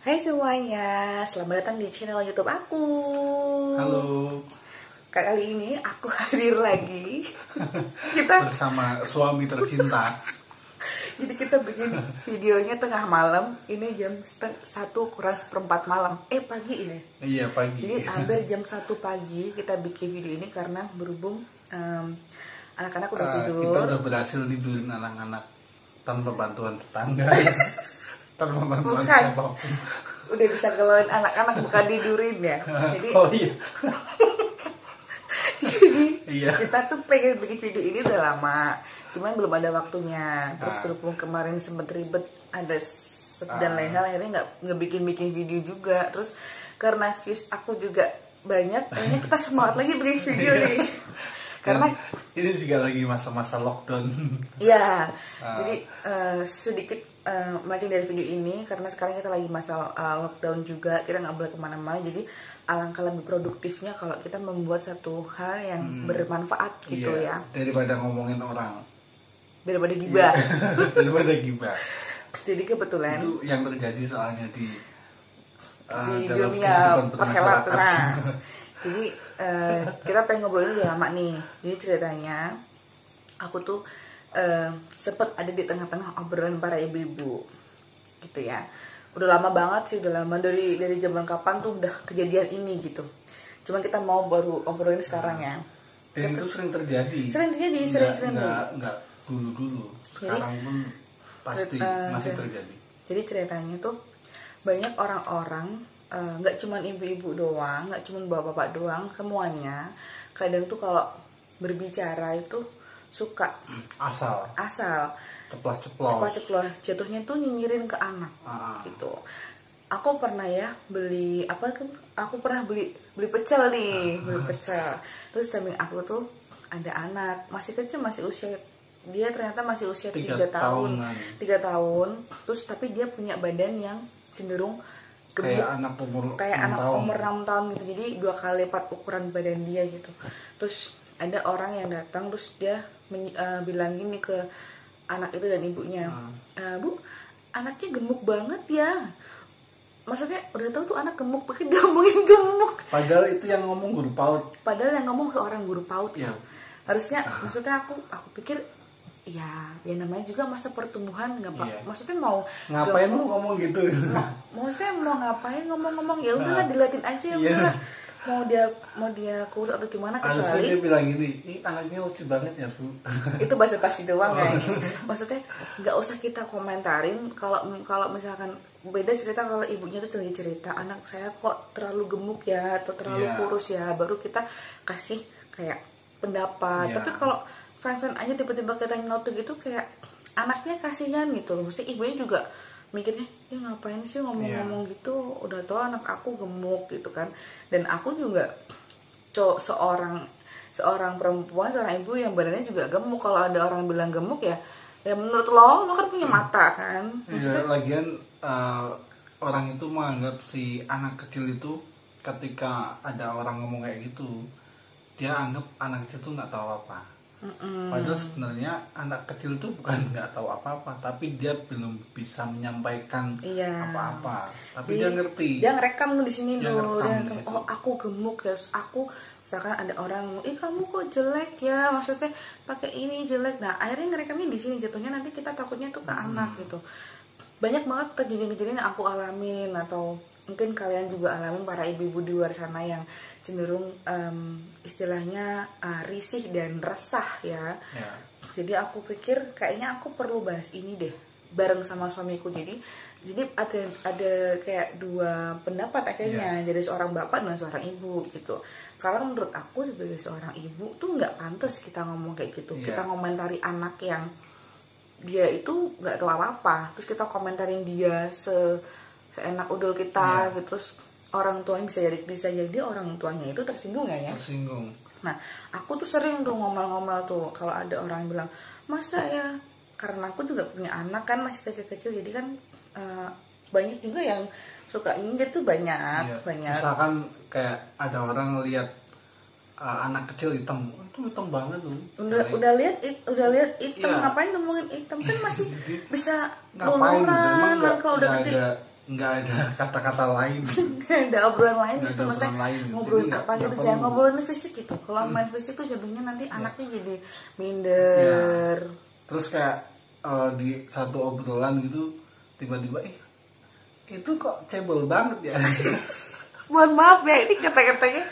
Hai semuanya, selamat datang di channel YouTube aku. Halo. Kali ini aku hadir lagi. Kita bersama suami tercinta. Jadi kita bikin videonya tengah malam. Ini jam 1 kurang seperempat malam. Pagi ini. Iya, pagi. Jadi hampir jam 1 pagi kita bikin video ini karena berhubung anak-anak udah tidur. Kita udah berhasil tidurin anak-anak tanpa bantuan tetangga. Tanpa bantuan Bukan. siapapun. Udah bisa keluarin anak-anak, bukan tidurin ya. Jadi Oh iya. Jadi Iya. kita tuh pengen bikin video ini udah lama, cuman belum ada waktunya. Terus berhubung kemarin sempet ribet, ada dan lain hal, akhirnya nggak bikin video juga. Terus karena views aku juga banyak, akhirnya kita semangat lagi bikin video nih. Karena ini juga lagi masa-masa lockdown. ya, jadi sedikit melenceng dari video ini karena sekarang kita lagi masa lockdown juga, kita nggak boleh kemana-mana. Jadi alangkah lebih produktifnya kalau kita membuat satu hal yang bermanfaat gitu Iya, ya, daripada ngomongin orang. daripada gibah. Daripada gibah. Jadi kebetulan Itu yang terjadi soalnya di di dalam dunia kehidupan perhelatan. bermasyarakat. Jadi kita pengen ngobrolin udah lama nih. Jadi ceritanya aku tuh sempet ada di tengah-tengah obrolan para ibu-ibu gitu ya. Udah lama banget sih, udah lama dari zaman kapan tuh udah kejadian ini gitu. Cuman kita mau baru obrolin sekarang ya. Dan itu sering terjadi. Sering terjadi. Enggak dulu. Sekarang pun pasti masih terjadi. Jadi ceritanya tuh banyak orang-orang, nggak cuman ibu-ibu doang, nggak cuman bapak-bapak doang, semuanya kadang tuh kalau berbicara itu suka Asal ceplos jatuhnya tuh nyinyirin ke anak gitu. Aku pernah ya beli aku pernah beli pecel nih, beli pecel. Terus samping aku tuh ada anak masih kecil, dia ternyata masih usia 3 tahun. 3 tahun. Terus tapi dia punya badan yang cenderung gemuk, kayak anak umur 6 tahun gitu. Jadi 2 kali lipat ukuran badan dia gitu. Terus ada orang yang datang, terus dia bilang gini ke anak itu dan ibunya, Bu, anaknya gemuk banget ya. Maksudnya udah tahu tuh anak gemuk, pakai ngomongin gemuk. Padahal itu yang ngomong guru PAUD. Padahal yang ngomong seorang guru PAUD ya. Harusnya, maksudnya aku pikir ya namanya juga masa pertumbuhan, nggak pak. Iya. Maksudnya mau ngapain lu ngomong gitu? Maksudnya mau ngapain ngomong-ngomong, ya udahlah diliatin aja ya udah. Mau dia kurus atau gimana, Harusnya kecuali dia bilang gini, ini anaknya lucu banget ya Bu. itu basa-basi doang kayaknya. Maksudnya nggak usah kita komentarin kalau misalkan beda cerita kalau ibunya tuh lagi cerita anak saya kok terlalu gemuk ya atau terlalu kurus ya, baru kita kasih kayak pendapat. Tapi kalau fan-fan aja tiba-tiba kita nyautu gitu, kayak anaknya kasihan gitu. Mesti ibunya juga mikirnya, ngapain sih ngomong-ngomong gitu, udah tau anak aku gemuk gitu kan. Dan aku juga seorang perempuan, seorang ibu yang badannya juga gemuk. Kalau ada orang bilang gemuk ya menurut lo kan punya mata kan. Iya, lagian orang itu menganggap si anak kecil itu ketika ada orang ngomong kayak gitu, dia anggap anak kecil itu nggak tahu apa. Padahal sebenarnya anak kecil itu bukan nggak tahu apa-apa, tapi dia belum bisa menyampaikan apa-apa. Tapi dia ngerti. Dia ngerekam di sini dulu. Oh, aku gemuk ya. Aku misalkan ada orang, kamu kok jelek ya, maksudnya pakai ini jelek. Nah akhirnya ngerekamnya di sini, jatuhnya nanti kita takutnya tuh ke anak gitu. Banyak banget kejadian-kejadian yang aku alamin, atau mungkin kalian juga alamin, para ibu-ibu di luar sana yang cenderung istilahnya risih dan resah ya. Jadi aku pikir kayaknya aku perlu bahas ini deh bareng sama suamiku. Jadi ada kayak 2 pendapat akhirnya, dari seorang bapak dan seorang ibu gitu. Karena menurut aku sebagai seorang ibu tuh nggak pantas kita ngomong kayak gitu. Kita ngomentari anak yang dia itu nggak tahu apa-apa, terus kita komentarin dia seenak udul kita gitu. Terus orang tuanya bisa jadi orang tuanya itu tersinggung ya. Tersinggung. Nah aku tuh sering tuh ngomel-ngomel tuh kalau ada orang yang bilang, masa ya, karena aku juga punya anak kan masih kecil-kecil, jadi kan banyak juga yang suka nyindir tuh banyak. Misalkan kayak ada orang lihat anak kecil hitam, itu hitam banget tuh. Udah lihat hitam, ngapain ngomongin hitam, kan masih bisa ngapain luluran gitu. kalau udah gede. nggak ada kata-kata lain. Nggak ada obrolan lain Nggak gitu, ada maksudnya obrolan lain. ngobrolin Jadi apa nggak gitu, perlu. jangan ngobrolin fisik gitu. Kalau main fisik tuh jadinya nanti anaknya jadi minder. Terus kayak di satu obrolan gitu tiba-tiba itu kok cebol banget ya. Mohon maaf ya, ini kata-katanya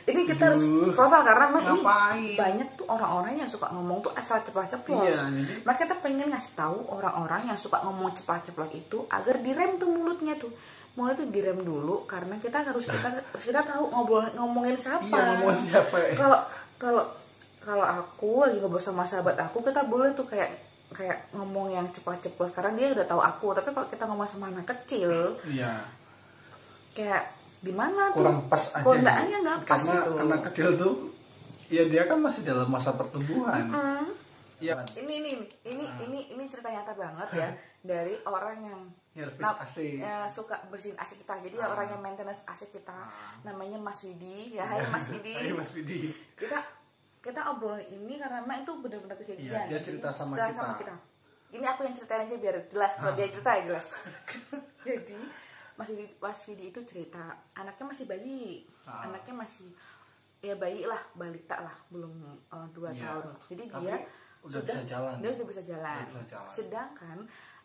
ini kita harus Aduh, total karena memang ini ngapain? banyak tuh orang-orang yang suka ngomong tuh asal ceplos-ceplos. Iya, jadi- Maka kita pengen ngasih tahu orang-orang yang suka ngomong ceplos-ceplos itu agar direm tuh mulutnya tuh. Mulai tuh direm dulu karena kita tahu ngomongin siapa. Iya, ngomongin siapa ya. Kalau aku lagi ngobrol sama sahabat aku, kita boleh tuh kayak ngomong yang ceplos-ceplos karena dia udah tahu aku. Tapi kalau kita ngomong sama anak kecil, Iya. kayak gimana tuh? Kurang pas aja. Kondaannya nggak pas Karena itu. anak kecil tuh ya dia kan masih dalam masa pertumbuhan. Iya. Ini cerita nyata banget ya dari orang yang Nyervis AC. suka bersihin AC kita. Jadi orang yang maintenance AC kita namanya Mas Widi. Ya, hai Mas Widi. Hai Mas Widi. Kita obrolin ini karena memang itu benar-benar kejadian. Iya, dia cerita sama kita. Ini aku yang ceritain aja biar jelas. Kalau dia cerita ya jelas. Jadi Mas Widi itu cerita anaknya masih bayi. Anaknya masih ya bayi lah, balita lah, belum 2 Iya. tahun. Jadi Tapi dia udah bisa jalan. Dia udah bisa jalan. Udah bisa jalan. Sedangkan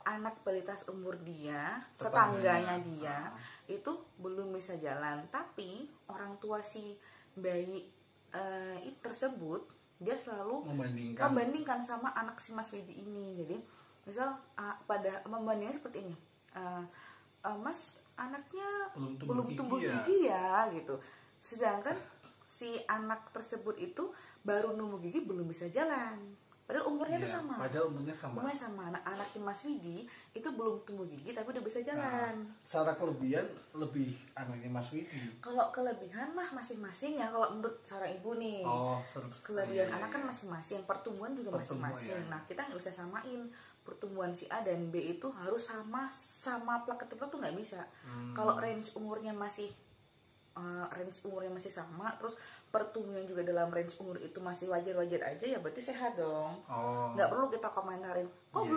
anak balita seumur dia, tetangganya dia itu belum bisa jalan. Tapi orang tua si bayi tersebut dia selalu membandingkan sama anak si Mas Widi ini. Jadi misal pada membandingnya seperti ini, Mas anaknya belum tumbuh gigi ya gitu. Sedangkan si anak tersebut itu baru numbuh gigi belum bisa jalan. Padahal umurnya tuh sama. Umurnya sama. Anak Mas Widi itu belum tumbuh gigi tapi udah bisa jalan. Secara kelebihan lebih anaknya Mas Widi. Kalau kelebihan mah masing-masing ya, kalau menurut cara ibu nih. Kelebihan anak kan masing-masing, pertumbuhan juga masing-masing. Nah, kita nggak bisa samain pertumbuhan si A dan B itu harus sama plak ketuplak tuh nggak bisa. Kalau range umurnya masih sama, terus pertumbuhan juga dalam range umur itu masih wajar-wajar aja, ya berarti sehat dong. Nggak perlu kita komentarin kok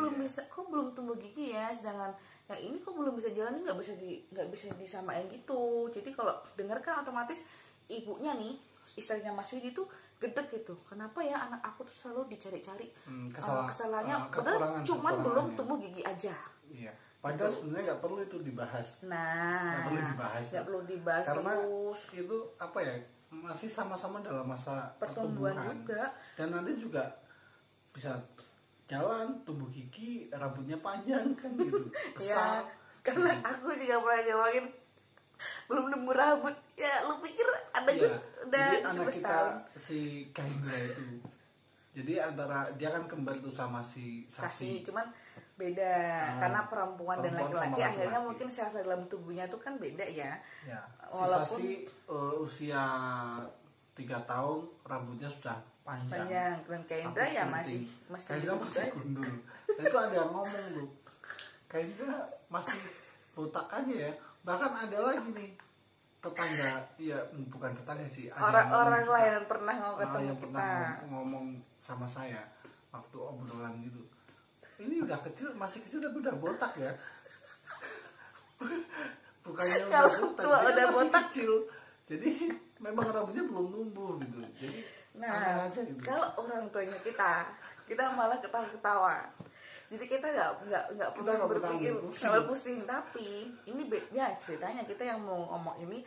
belum tumbuh gigi ya, sedangkan yang ini kok belum bisa jalan, nggak bisa disamain gitu. Jadi kalau dengar kan otomatis ibunya nih, istrinya Mas Widi tuh gedek gitu, kenapa ya anak aku tuh selalu dicari-cari kesalahannya, padahal cuman belum tumbuh gigi aja. Iya. Padahal sebenarnya nggak perlu itu dibahas. Nah, nggak perlu dibahas karena terus. Itu apa ya, masih sama-sama dalam masa pertumbuhan juga, dan nanti juga bisa jalan, tumbuh gigi, rambutnya panjang kan gitu, besar. Ya, karena aku juga pernah jawabin belum nemu rambut ya, lu pikir ada udah jadi anak 17 kita tahun. si Kahindra itu, jadi antara dia kan kembar tuh sama si Sasi, cuman beda karena perempuan dan laki-laki sama akhirnya laki-laki. mungkin sel dalam tubuhnya tuh kan beda ya. Ya, Walaupun si Sasi usia 3 tahun rambutnya sudah panjang dan Kahindra ya masih Kahindra masih gundul. Nah, itu ada yang ngomong tuh, Kahindra masih botak aja ya. Bahkan ada lagi nih tetangga, ya bukan tetangga sih, orang lain yang pernah ketemu yang kita pernah ngomong sama saya waktu obrolan gitu, ini udah kecil, masih kecil tapi udah botak ya. Bukannya udah botak, dia udah masih botak kecil, jadi memang rambutnya belum tumbuh gitu. Jadi nah aja gitu. kalau orang tuanya kita malah ketawa-ketawa, jadi kita nggak pernah berpikir sampai pusing. Tapi ini ya ceritanya kita yang mau ngomong ini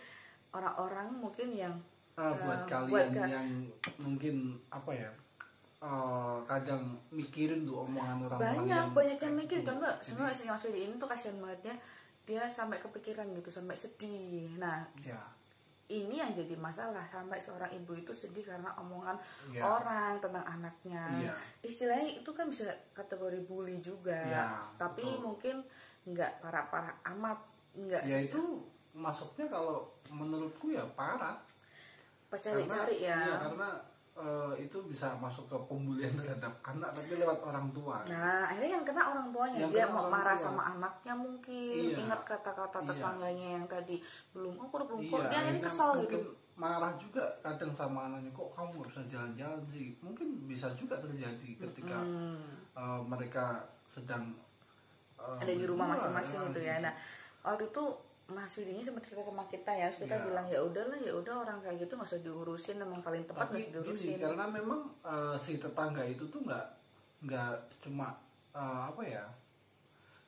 orang-orang mungkin yang buat kalian yang mungkin apa ya, kadang mikirin tuh omongan orang banyak yang mikir. Contoh semua si Mas Widi ini tuh kasihan banget ya, dia sampai kepikiran gitu, sampai sedih. Nah ya. Ini yang jadi masalah, sampai seorang ibu itu sedih karena omongan orang tentang anaknya. Istilahnya itu kan bisa kategori bully juga, tapi betul. Mungkin nggak parah-parah amat, nggak ya itu masuknya kalau menurutku ya parah, cari-cari ya. Karena itu bisa masuk ke pembulian terhadap anak tapi lewat orang tua. Nah akhirnya yang kena orang tuanya, dia mau marah sama anaknya mungkin, ingat kata-kata tetangganya yang tadi belum dia akhirnya kesal gitu. Marah juga kadang sama anaknya, kok kamu nggak bisa jalan-jalan sih. Mungkin bisa juga terjadi ketika mereka sedang ada di rumah masing-masing gitu ya. Nah waktu itu Mas Widinya sempat cerita sama kita ya, terus kita Ya. bilang ya udahlah, ya udah orang kayak gitu nggak usah diurusin, emang paling tepat nggak Tapi usah diurusin. gini, karena memang si tetangga itu tuh nggak cuma apa ya,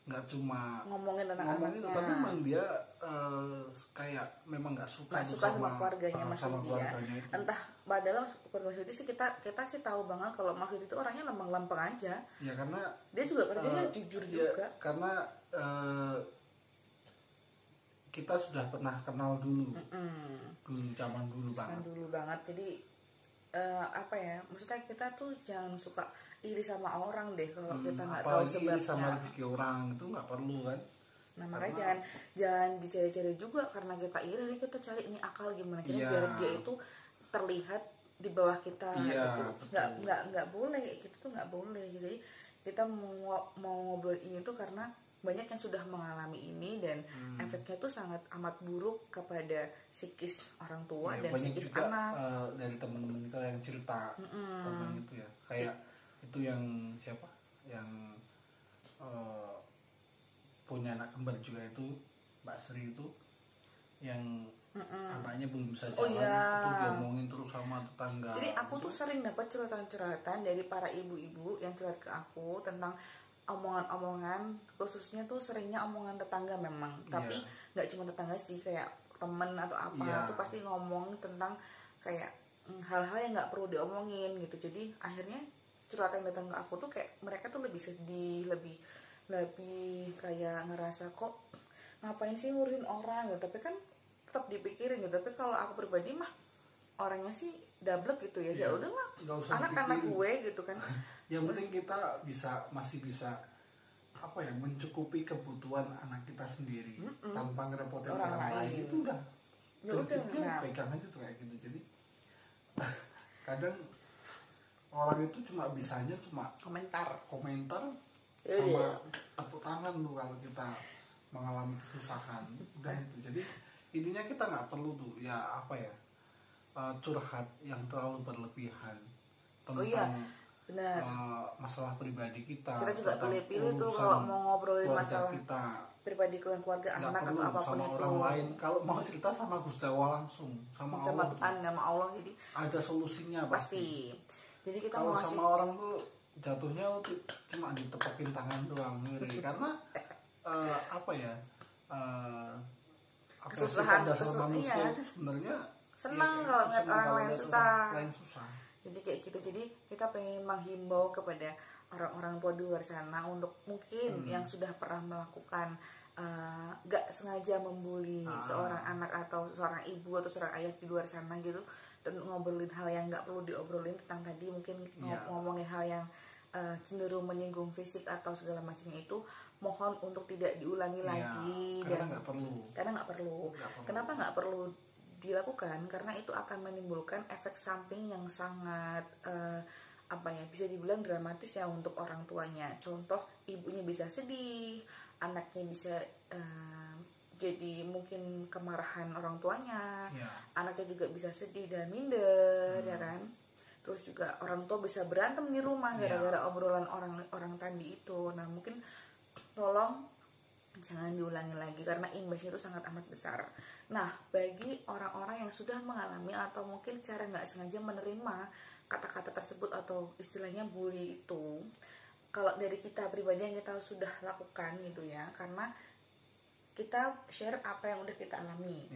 nggak cuma Ngomongin tentang ngomong itu, anaknya. tapi memang dia kayak memang nggak suka, Nggak tuh suka sama keluarganya Mas sama Widi ya. keluarganya itu. Entah padahal keluarga Mas Widi sih kita sih tahu banget kalau Mas Widi itu orangnya lempeng-lempeng aja. Ya karena Dia juga kerjanya jujur ya, juga. karena kita sudah pernah kenal dulu, zaman dulu Kan banget. dulu banget. Jadi apa ya? Maksudnya kita tuh jangan suka iri sama orang deh kalau kita nggak tahu Apalagi iri sama sebabnya. rezeki orang itu nggak perlu kan. Nah makanya jangan dicari-cari juga karena kita iri, nih kita cari ini akal gimana cara Iya. biar dia itu terlihat di bawah kita. Iya, Itu betul. nggak boleh kayak gitu tuh, nggak boleh. Jadi kita mau ngobrol ini tuh karena banyak yang sudah mengalami ini dan efeknya tuh sangat amat buruk kepada psikis orang tua Ya, dan banyak psikis juga anak. dari teman-teman kita yang cerita tentang itu ya, kayak itu yang siapa yang punya anak kembar juga itu, Mbak Sri itu yang anaknya belum bisa Oh, jalan, iya. itu diomongin terus sama tetangga. Jadi aku tuh sering dapat curhatan-curhatan dari para ibu-ibu yang curhat ke aku tentang omongan-omongan, khususnya tuh seringnya omongan tetangga memang. Tapi nggak cuma tetangga sih, kayak temen atau apa Iya. tuh pasti ngomong tentang kayak hal-hal yang nggak perlu diomongin gitu. Jadi akhirnya curhatan yang datang ke aku tuh kayak mereka tuh lebih sedih, lebih kayak ngerasa kok ngapain sih ngurusin orang gitu. Tapi kan tetap dipikirin gitu. Tapi kalau aku pribadi mah orangnya sih dablek gitu ya. Ya Iya, udahlah, nggak usah anak-anak dipikirin. gue gitu kan. Yang penting kita masih bisa apa ya, mencukupi kebutuhan anak kita sendiri tanpa ngerepotin Orang orang lain. lain. Itu udah Ya udah, prinsipnya nah. pegang aja tuh kayak gitu. Jadi kadang orang itu bisanya cuma Komentar. komentar Iya. sama tepuk tangan tuh kalau kita mengalami kesusahan. Udah itu. Jadi intinya kita nggak perlu tuh ya apa ya, curhat yang terlalu berlebihan tentang Oh iya, benar. masalah pribadi kita. Kita juga tentang pilih-pilih tuh urusan kalau mau ngobrolin keluarga masalah kita. pribadi keluarga Nggak anak perlu atau apapun sama itu. orang lain. Kalau mau cerita sama Gus Jawa langsung, sama Sama Allah. Tuhan, sama Allah, jadi Ada solusinya pasti. Jadi kita Kalau mau ngasih sama orang tuh jatuhnya tuh cuma ditepekin tangan doang ngeri. Karena apa ya, apa sih, Kesusahan, sifat dasar manusia iya. itu sebenarnya Senang ya, kalau ngeliat senang orang kalau lain lihat susah. orang lain susah. Jadi kayak gitu. Jadi kita pengen menghimbau kepada orang-orang tua di luar sana untuk mungkin yang sudah pernah melakukan gak sengaja membuli seorang anak atau seorang ibu atau seorang ayah di luar sana gitu, dan ngobrolin hal yang gak perlu diobrolin tentang tadi, mungkin ngomongin hal yang cenderung menyinggung fisik atau segala macamnya, itu mohon untuk tidak diulangi lagi. Karena nggak perlu. Karena nggak perlu. Kenapa nggak perlu dilakukan? Karena itu akan menimbulkan efek samping yang sangat apa ya, bisa dibilang dramatis ya untuk orang tuanya. Contoh, ibunya bisa sedih, anaknya bisa jadi mungkin kemarahan orang tuanya, anaknya juga bisa sedih dan minder, ya kan. Terus juga orang tua bisa berantem di rumah gara-gara obrolan orang tadi itu. Nah mungkin tolong jangan diulangi lagi karena imbasnya itu sangat amat besar. Nah bagi orang-orang yang sudah mengalami atau mungkin secara nggak sengaja menerima kata-kata tersebut atau istilahnya bully itu, kalau dari kita pribadi yang kita sudah lakukan gitu ya, karena kita share apa yang udah kita alami,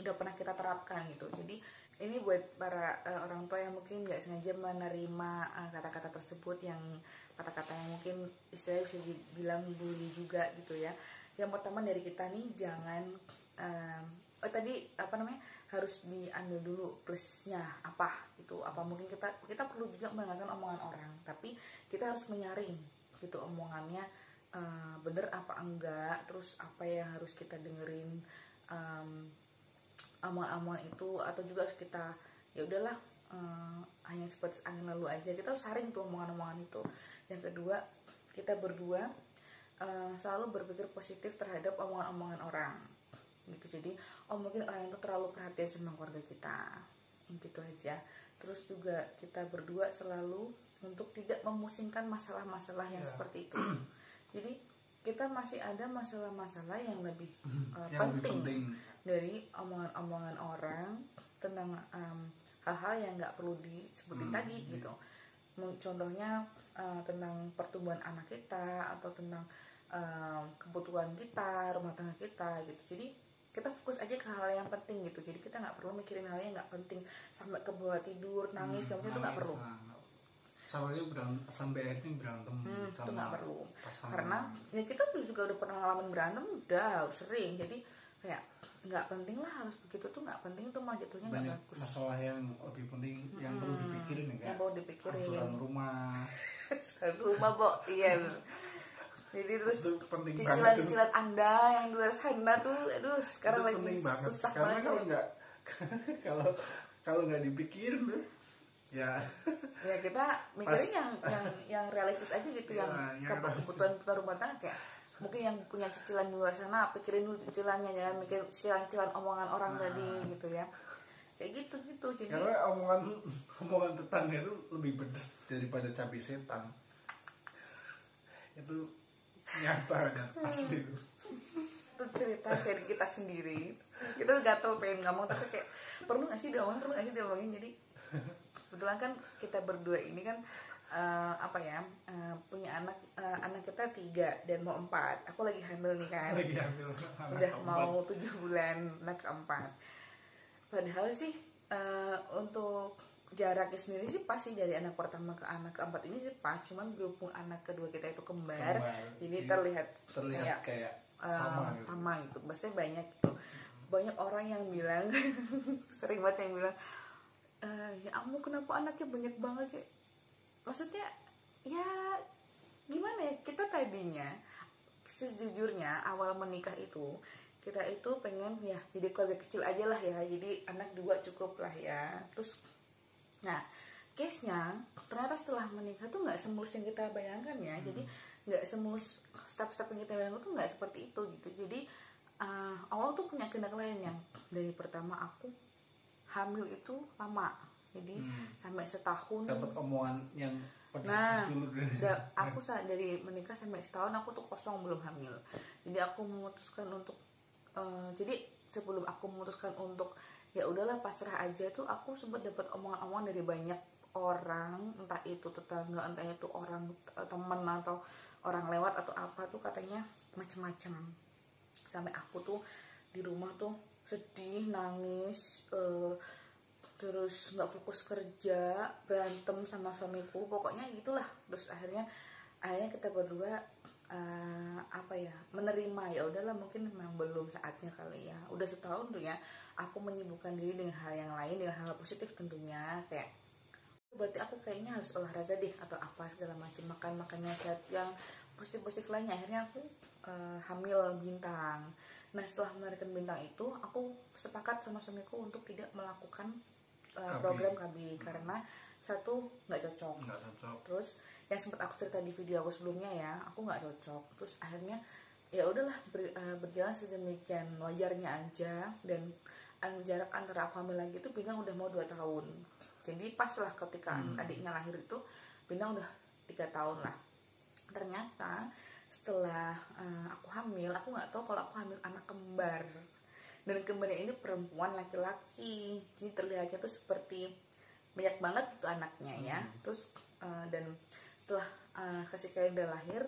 udah pernah kita terapkan gitu. Jadi ini buat para orang tua yang mungkin nggak sengaja menerima kata-kata tersebut, yang kata-kata yang mungkin istilahnya bisa dibilang bully juga gitu ya. Yang pertama dari kita nih, jangan tadi apa namanya, harus diambil dulu plusnya apa itu, apa mungkin kita perlu juga mendengarkan omongan orang, tapi kita harus menyaring gitu omongannya bener apa enggak, terus apa yang harus kita dengerin omongan-omongan itu, atau juga harus kita ya udahlah hanya seperti angin lalu aja. Kita harus saring tuh omongan-omongan itu. Yang kedua, kita berdua selalu berpikir positif terhadap omongan-omongan orang gitu. Jadi mungkin orang itu terlalu perhatian sama keluarga kita, gitu aja. Terus juga kita berdua selalu untuk tidak memusingkan masalah-masalah yang seperti itu. Jadi kita masih ada masalah-masalah yang lebih yang lebih penting penting dari omongan-omongan orang tentang hal-hal yang nggak perlu disebutin tadi gitu. Contohnya tentang pertumbuhan anak kita atau tentang kebutuhan kita, rumah tangga kita gitu. Jadi kita fokus aja ke hal yang penting gitu. Jadi kita nggak perlu mikirin hal yang nggak penting sampai ke bawah tidur nangis, itu nggak perlu. Sampai akhirnya berantem Itu nggak perlu. pasangan. Karena ya kita juga udah pernah ngalamin berantem, udah sering. Jadi kayak nggak penting lah harus begitu tuh, nggak penting tuh mah jatuhnya nggak banyak bagus. masalah yang lebih penting yang perlu dipikirin ya, Yang perlu dipikirin. angsuran rumah. Rumah, Bo. Iya. Jadi terus Itu penting cicilan Anda yang di luar sana tuh, aduh sekarang itu lagi penting banget. susah Karena banget. kalau nggak kalau nggak dipikirin tuh ya Ya kita mikirin yang realistis aja gitu, Ya, yang kebutuhan rumah tangga kayak mungkin yang punya cicilan di luar sana, pikirin dulu cicilannya, jangan mikir cicilan omongan orang tadi gitu ya. Kayak gitu. Jadi karena omongan tetangga itu lebih pedes daripada cabai setan. Itu nyata kan pasti itu. itu cerita dari kita sendiri. Kita gatel pengen ngomong tapi kayak perlu nggak sih diomongin. Jadi kebetulan kan kita berdua ini kan punya anak kita 3 dan mau 4. Aku lagi hamil nih kan. Lagi hamil Udah mau 7 bulan, anak keempat. Padahal sih untuk jaraknya sendiri sih pasti dari anak pertama ke anak keempat ini sih pas, cuman berhubung anak kedua kita itu kembar. Jadi terlihat kayak sama gitu. Maksudnya banyak gitu. Banyak orang yang bilang sering banget yang bilang ya ampun kenapa anaknya banyak banget kayak. Maksudnya ya gimana ya, kita tadinya sejujurnya awal menikah itu kita itu pengen ya jadi keluarga kecil aja lah ya, jadi anak 2 cukup lah ya. Terus nah case-nya ternyata setelah menikah tuh nggak semulus yang kita bayangkan ya. Jadi nggak semulus step-step yang kita bayangkan tuh nggak seperti itu gitu. Jadi awal tuh punya kendala lain yang dari pertama aku hamil itu lama, jadi sampai setahun dapat omongan yang aku dari menikah sampai setahun aku tuh kosong belum hamil. Jadi aku memutuskan untuk jadi sebelum aku memutuskan untuk ya udahlah pasrah aja tuh, aku sempat dapat omongan-omongan dari banyak orang, entah itu tetangga, entah itu orang teman atau orang lewat atau apa tuh katanya macem-macem. Sampai aku tuh di rumah tuh sedih, nangis, terus nggak fokus kerja, berantem sama suamiku, pokoknya gitulah. Terus akhirnya kita berdua menerima ya udahlah mungkin memang belum saatnya kali ya. Udah setahun tuh ya aku menyibukkan diri dengan hal yang lain, dengan hal positif tentunya, kayak berarti aku kayaknya harus olahraga deh atau apa segala macam, makannya sehat yang positif lainnya. Akhirnya aku hamil bintang. Nah setelah melahirkan bintang itu aku sepakat sama suamiku untuk tidak melakukan program KB karena satu nggak cocok. Terus yang sempat aku cerita di video aku sebelumnya ya, aku nggak cocok. Terus akhirnya ya udahlah berjalan sedemikian wajarnya aja. Dan jarak antara aku hamil lagi itu Bintang udah mau 2 tahun. Jadi pas lah ketika adiknya lahir itu Bintang udah 3 tahun lah. Ternyata setelah aku hamil, aku nggak tahu kalau aku hamil anak kembar. Dan kembarnya ini perempuan laki-laki, jadi terlihatnya tuh seperti banyak banget gitu anaknya ya. Terus dan setelah ketika udah lahir,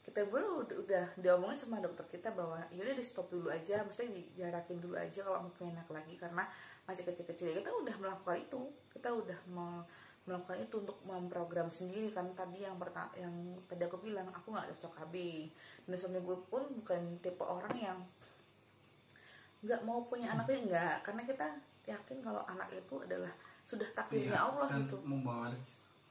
kita baru udah diomongin sama dokter kita bahwa yaudah di stop dulu aja, mesti dijarakin dulu aja kalau mau punya anak lagi karena masih kecil-kecil. Kita udah melakukan itu, kita udah melakukan itu untuk memprogram sendiri kan. Tadi yang tadi aku bilang aku nggak cocok KB, dan suami gue pun bukan tipe orang yang nggak mau punya anaknya, enggak, karena kita yakin kalau anak itu adalah sudah takdirnya Allah dan gitu, membawa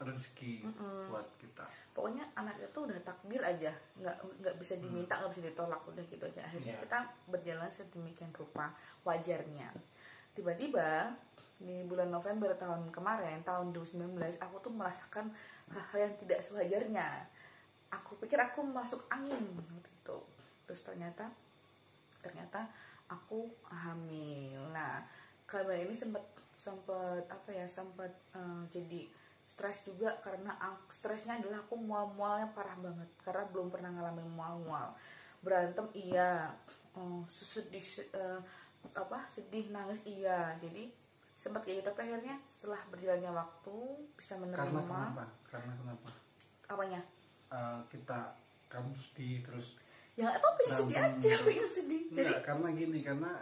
rezeki buat kita. Pokoknya anak itu udah takdir aja, nggak bisa diminta, nggak bisa ditolak, udah gitu aja. Akhirnya kita berjalan sedemikian rupa wajarnya. Tiba-tiba di bulan November tahun kemarin, tahun 2019, aku tuh merasakan hal-hal yang tidak sewajarnya. Aku pikir aku masuk angin gitu. Terus ternyata aku hamil. Nah, kabar ini sempat jadi stres juga karena stresnya adalah aku mual-mualnya parah banget karena belum pernah ngalamin mual-mual. berantem iya, sedih sedih nangis iya, jadi sempat kayak gitu. Tapi akhirnya setelah berjalannya waktu bisa menerima. Karena kenapa apanya kamu sedih terus ya nggak tahu, pengen sedih aja, pengen sedih. Jadi karena gini, karena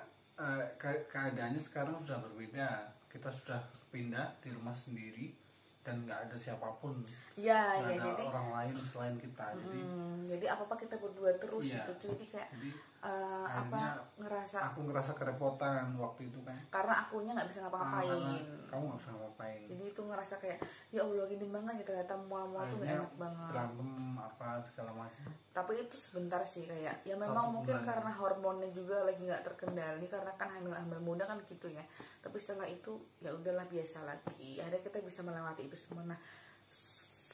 keadaannya sekarang sudah berbeda, kita sudah pindah di rumah sendiri dan nggak ada siapapun, ya nggak ada jadi orang lain selain kita. jadi apa kita berdua terus Iya. gitu. Jadi kayak Akhirnya aku ngerasa kerepotan waktu itu kan, karena akunya nggak bisa ngapa-ngapain. kamu nggak bisa ngapain. Jadi itu ngerasa kayak ya Allah gini banget ya, ternyata mual-mual tuh gak enak banget. Berantem apa segala macam. Tapi itu sebentar sih, kayak ya memang 1 mungkin bulan. karena hormonnya juga lagi nggak terkendali, karena kan hamil muda kan gitu ya. Tapi setelah itu ya udahlah, biasa lagi. Akhirnya kita bisa melewati itu semua. Nah,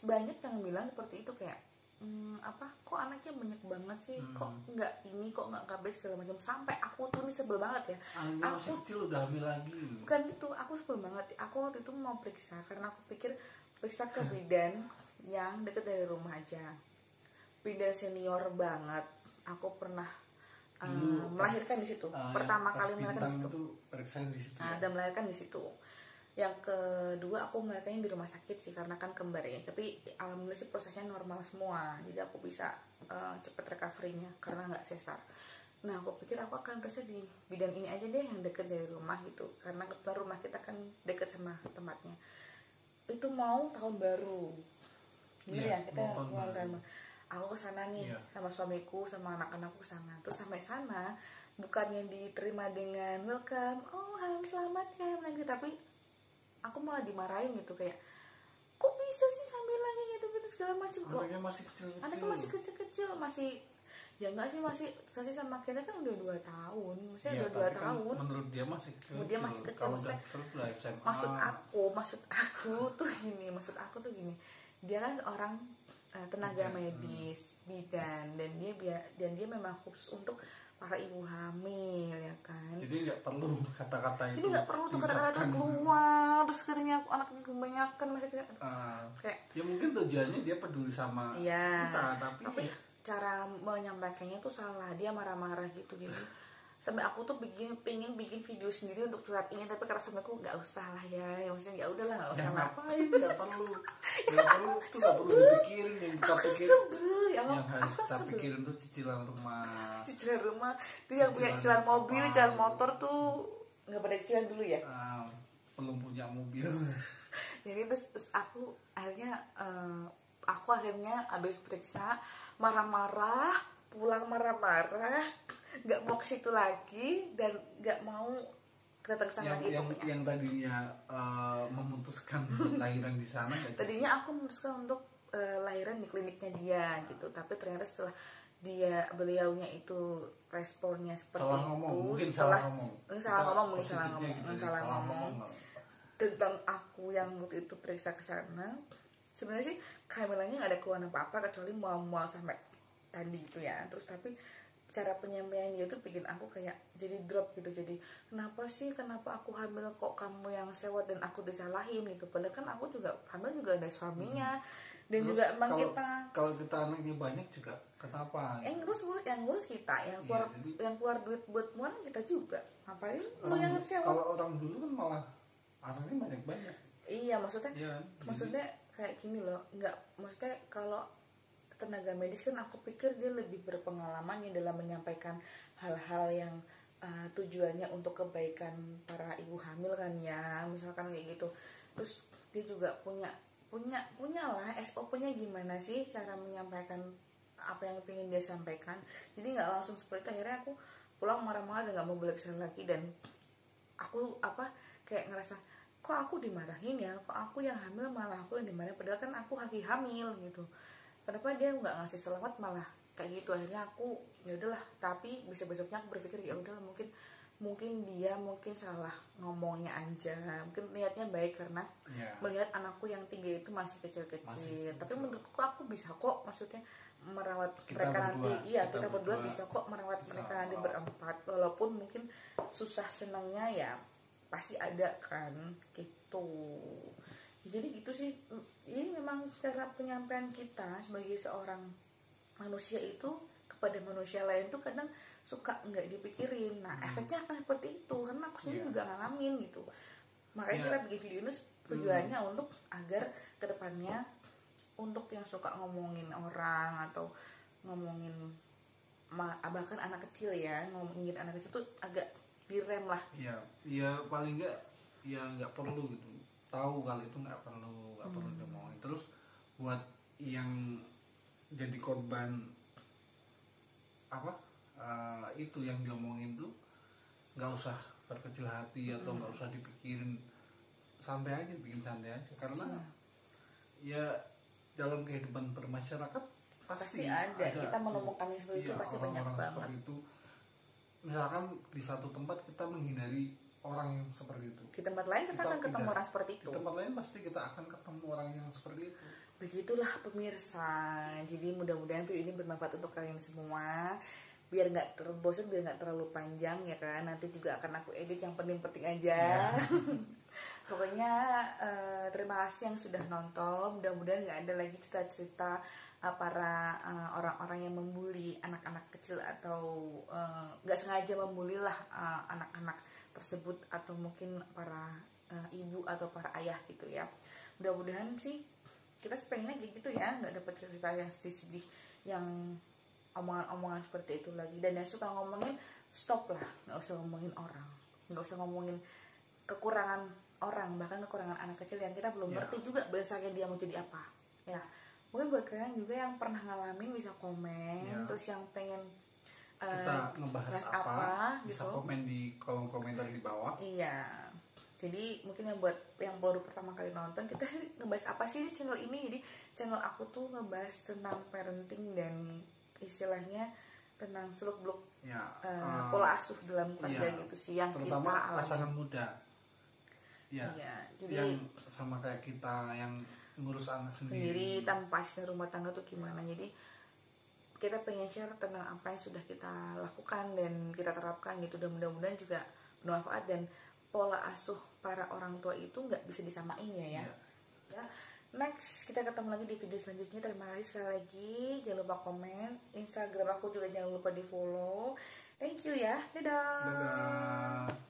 banyak yang bilang seperti itu, kayak kok anaknya banyak banget sih, kok nggak ini, kok nggak KB segala macam. Sampai aku tuh nih sebel banget ya. Anaknya masih kecil udah hamil lagi. Bukan itu, aku sebel banget. Aku waktu itu mau periksa karena aku pikir periksa ke bidan yang deket dari rumah aja. Bidan senior banget. Aku pernah melahirkan di situ. Pertama kali melahirkan di situ. Dan melahirkan di situ. Yang kedua aku melahirkannya di rumah sakit sih, karena kan kembar ya. Tapi alhamdulillah sih prosesnya normal semua, jadi aku bisa cepet recovery-nya karena nggak sesar. Nah, aku pikir aku akan periksa di bidan ini aja deh, yang deket dari rumah gitu, karena kebetulan rumah kita kan deket sama tempatnya. Itu mau tahun baru gitu ya, kita mau tahun. Aku kesana nih sama suamiku sama anak-anakku sana. Terus sampai sana bukannya diterima dengan welcome, selamat ya lagi, tapi aku malah dimarahin gitu, kayak kok bisa sih hamil lagi gitu segala macam. Anaknya masih kecil-kecil. Anaknya masih kecil-kecil, masih ya enggak sih, masih sama kita kan udah 2 tahun, maksudnya udah 2 tahun. Menurut dia masih kecil. Dia masih kecil. Maksud aku tuh gini. Dia kan seorang tenaga medis, bidan, dan dia memang khusus untuk para ibu hamil ya kan. Jadi nggak perlu kata-kata itu. Jadi nggak perlu tuh kata-kata keluar. Terus katanya aku anaknya kebanyakan masih kayak. Ya mungkin tujuannya dia peduli sama kita, tapi cara menyampaikannya tuh salah. Dia marah-marah gitu. Jadi sampai aku tuh pengen bikin video sendiri untuk curhat ini, tapi karena suamiku nggak usah lah ya, maksudnya ya udahlah nggak usah lah. Ngapain, nggak perlu dipikirin. Yang kita pikirin tuh cicilan rumah itu yang punya cicilan mobil, cicilan motor tuh nggak pada cicilan dulu ya. Belum punya mobil. Jadi terus aku akhirnya habis periksa marah-marah, pulang marah-marah, nggak mau ke situ lagi dan nggak mau datang ke sana lagi. Yang tadinya memutuskan lahiran di sana. Tadinya aku memutuskan untuk lahiran di kliniknya dia gitu, tapi ternyata setelah beliaunya itu responnya seperti salah ngomong tentang aku yang waktu itu periksa ke sana. Sebenarnya sih kehamilannya nggak ada keluhan apa-apa kecuali mual-mual sampai tadi gitu ya. Terus tapi cara penyampaian dia tuh bikin aku kayak jadi drop gitu. Jadi kenapa aku hamil kok kamu yang sewot dan aku disalahin gitu. Padahal kan aku juga hamil juga ada suaminya. Dan terus juga emang kalau kita anaknya banyak juga kenapa? Yang ngurus kita, yang keluar duit buat muan kita juga. Ngapain lu yang sewot? Kalau orang dulu kan malah anaknya banyak. Iya, maksudnya kayak gini loh. Maksudnya kalau tenaga medis kan aku pikir dia lebih berpengalaman dalam menyampaikan hal-hal yang tujuannya untuk kebaikan para ibu hamil kan ya, misalkan kayak gitu. Terus dia juga punya lah SOP-nya gimana sih cara menyampaikan apa yang ingin dia sampaikan. Jadi nggak langsung seperti itu. Akhirnya aku pulang marah-marah dan nggak mau balik sana lagi, dan aku kayak ngerasa kok aku dimarahin ya, kok aku yang hamil malah aku yang dimarahin, padahal kan aku lagi hamil gitu. Kenapa dia nggak ngasih selamat malah kayak gitu. Akhirnya aku ya udahlah, tapi besoknya aku berpikir ya udahlah, mungkin dia salah ngomongnya aja, mungkin niatnya baik karena melihat anakku yang 3 itu masih kecil-kecil. Tapi menurutku aku bisa kok, maksudnya merawat mereka nanti. Iya, kita berdua bisa kok merawat mereka nanti berempat, walaupun mungkin susah senangnya ya pasti ada kan gitu. Jadi gitu sih, ini memang cara penyampaian kita sebagai seorang manusia itu pada manusia lain tuh kadang suka nggak dipikirin. Nah efeknya akan seperti itu karena aku sendiri juga ngalamin gitu. Makanya kita bikin video ini tujuannya untuk agar kedepannya untuk yang suka ngomongin orang atau ngomongin bahkan anak kecil ya, ngomongin anak kecil tuh agak direm lah. Iya paling nggak ya nggak perlu gitu, tahu kalau itu nggak perlu ngomongin. Terus buat yang jadi korban itu yang diomongin tuh nggak usah berkecil hati atau nggak usah dipikirin, santai aja, bikin santai aja karena ya dalam kehidupan bermasyarakat pasti ada kita menemukan yang seperti itu pasti banyak banget. Seperti itu. Misalkan di satu tempat kita menghindari orang yang seperti itu, di tempat lain kita akan ketemu orang seperti itu. Di tempat lain pasti kita akan ketemu orang yang seperti itu. Begitulah pemirsa. Jadi mudah-mudahan video ini bermanfaat untuk kalian semua. Biar nggak terbosan, biar nggak terlalu panjang ya kan. Nanti juga akan aku edit yang penting-penting aja. Pokoknya terima kasih yang sudah nonton. Mudah-mudahan nggak ada lagi cerita-cerita para orang-orang yang membuli anak-anak kecil atau nggak sengaja membuli lah anak-anak tersebut atau mungkin para ibu atau para ayah gitu ya. Mudah-mudahan sih kita pengennya kayak gitu ya, nggak dapat cerita yang sedih-sedih, yang omongan-omongan seperti itu lagi. Dan yang suka ngomongin, stop lah, nggak usah ngomongin orang, nggak usah ngomongin kekurangan orang, bahkan kekurangan anak kecil yang kita belum ngerti juga besarnya dia mau jadi apa ya. Mungkin buat kalian juga yang pernah ngalamin bisa komen, terus yang pengen kita ngebahas apa bisa gitu, komen di kolom komentar di bawah. Iya, jadi mungkin yang buat yang baru pertama kali nonton, kita ngebahas apa sih di channel ini. Jadi channel aku tuh ngebahas tentang parenting dan istilahnya tentang seluk-beluk pola asuh dalam keluarga gitu sih, yang terutama kita alami. Pasangan muda jadi yang sama kayak kita yang ngurus anak sendiri tanpa asisten rumah tangga tuh gimana. Jadi kita pengen share tentang apa yang sudah kita lakukan dan kita terapkan gitu, dan mudah-mudahan juga bermanfaat. Dan pola asuh para orang tua itu nggak bisa disamain ya. Next, kita ketemu lagi di video selanjutnya. Terima kasih sekali lagi. Jangan lupa komen. Instagram aku juga jangan lupa di follow. Thank you ya. Dadah.